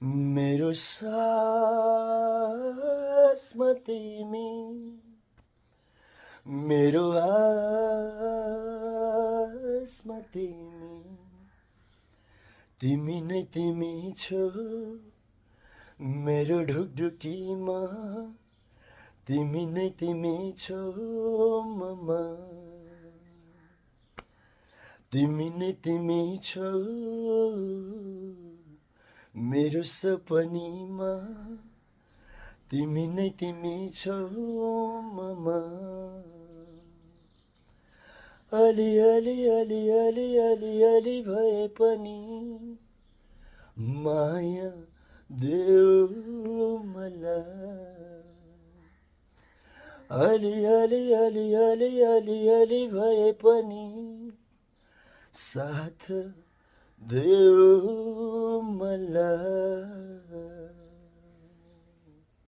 मेरो सासमा तिमी, मेरो आसमा तिमी, तिमी नै तिमी छौ मेरो ढुकढुकीमा, तिमी नै तिमी छौ ममा, तिमी नै तिमी छौ मेरो सपनीमा, तिमी नै तिमी छौ ममा। अलि अलि अलि अलि अलि अलि भए पनि माया देऊ मलाई। अलि अलि अलि अलि अलि अलि भए पनि साथ देऊ मलाई।